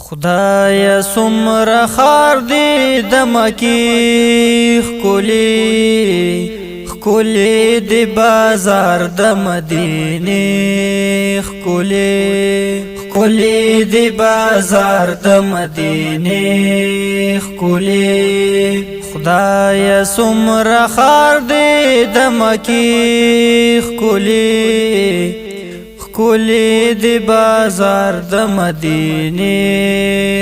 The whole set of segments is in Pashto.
خدایا سمر خار دی د مکی خکولی دی بازار د مدینه خکولی دی بازار د مدینه خکولی خدایا سمر خار دی د مکی خکولی دی بازار د مدینه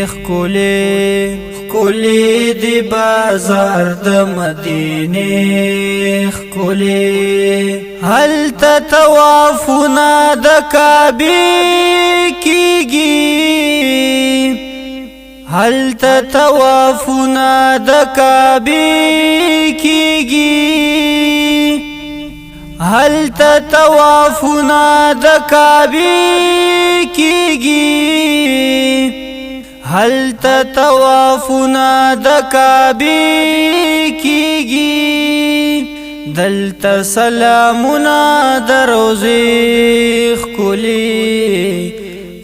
خکولی دی بازار د مدینه خکولی هل تطوافنا د کعبه کیږي هل تطوافنا د کعبه کیږي هل تطوافنا د کعبه کیږي هل تطوافنا د کعبه کیږي دلته سلامونه د روزه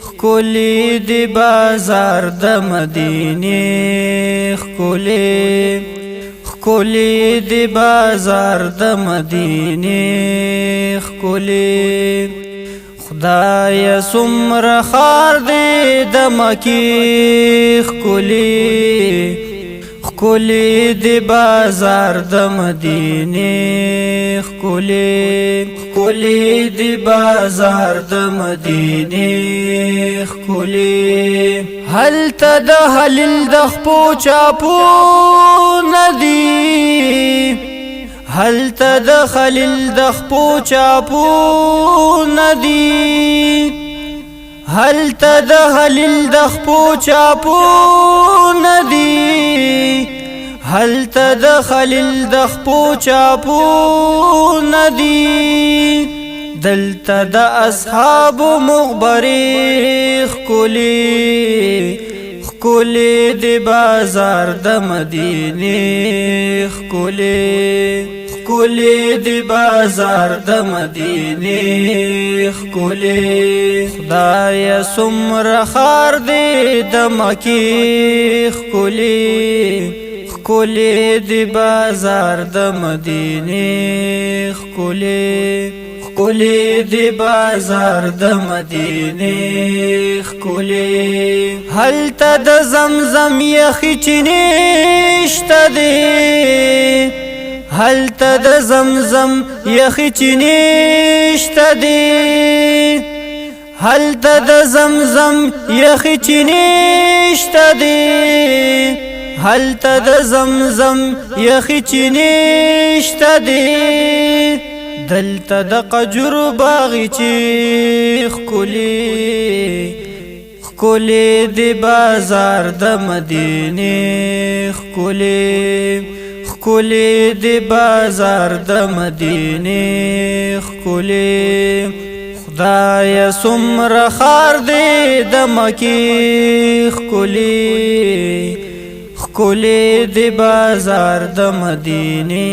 خکولی دی بازار د مدینه خکولی دی بازار د مدینه خکولی خدایا سمر خار دی د مکی خکولی دی بازار د مدینه خکولی دی بازار د مدینه خکولی هل د حلیل د خپو چاپو ندی هل د خلیل د خپو چاپو ندی هل د خلیل د خپو چاپو ندی هل د خلیل د خپو چاپو ندی دلته د اصحاب مغبری خکولی دی بازار د مدینه خکولی دی بازار د مدینه خکولی خدایا سمر خار دی د مکی خکولی دی بازار د مدینه خکولی دی بازار د مدینه خکولی هل د زمزم یخی چینشته دی هل د زمزم یخی چینشته دی هل د زمزم یخی چینشته دی هل د زمزم یخی چینشته دی دلته د قجر باغی چی خکولی دی بازار د مدینه خکولی دی بازار د مدینه خکولی خدایا سمر خار دی د مکی خکولی دی بازار د مدینه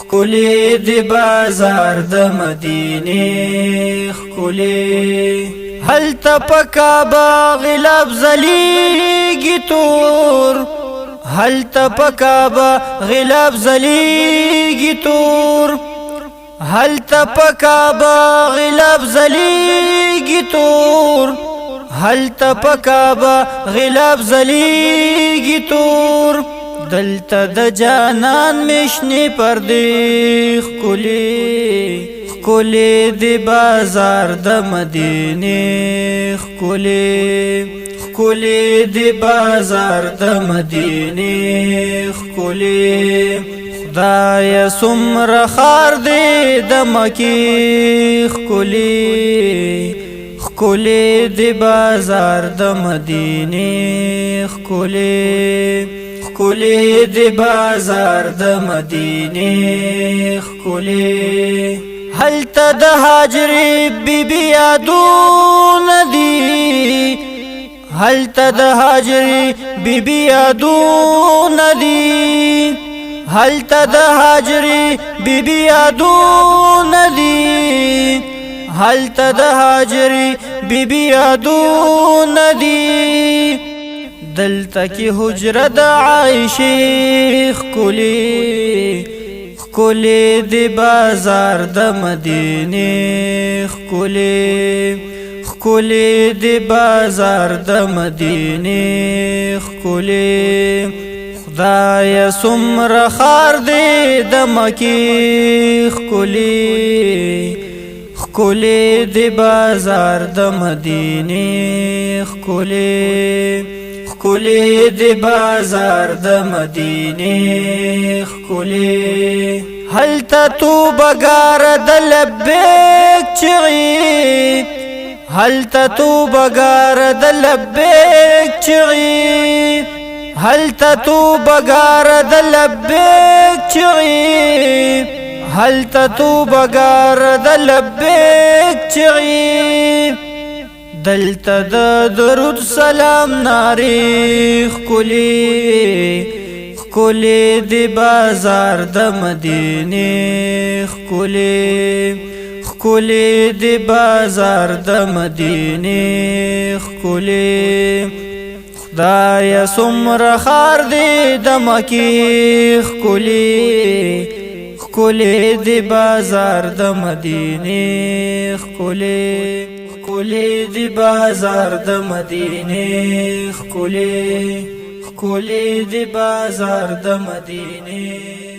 خکولی دی بازار د مدینه خکولی هل تپکابا غلاب زلیگی تور هل تپکابا غلاب زلیگی تور هل تپکابا غلاب زلیگی تور هل تپکابا غلاب زلیگی تور دلته د جانان مشنی پردی خکولی دی بازار د مدینه خکولی دی بازار د مدینه خکولی خدایا سمر خار دی د مکی خکولی دی بازار د مدینه خکولی دی بازار د مدینه خکولی هل د هاجری بی بی یادون دی هل د هاجری بی بی یادون دی هل د هاجری بی بی یادون دی هلته د هاجری بیبی یادون دی دلتا کی حجره د عائشې ښکلې ښکلې د بازار د مدینې ښکلې ښکلې د بازار د مدینې ښکلې خدای څومره خار دی د مکې ښکلې ښکلې د بازار د مدینې ښکلې ښکلې د بازار د مدینې ښکلې هلته توبګار د لبیک چغې هلته توبګار د لبیک چغې هلته توبګار د لبیک چغې هلته توبګار د لبیک چغې دلته د درود سلام نارې ښکلې ښکلې د بازار د مدینې ښکلې ښکلې د بازار د مدینې ښکلې خدای څومره خار دی د مکې ښکلې ښکلې د بازار د مدینې ښکلې ښکلې د بازار د مدینې ښکلې ښکلې د بازار د مدینې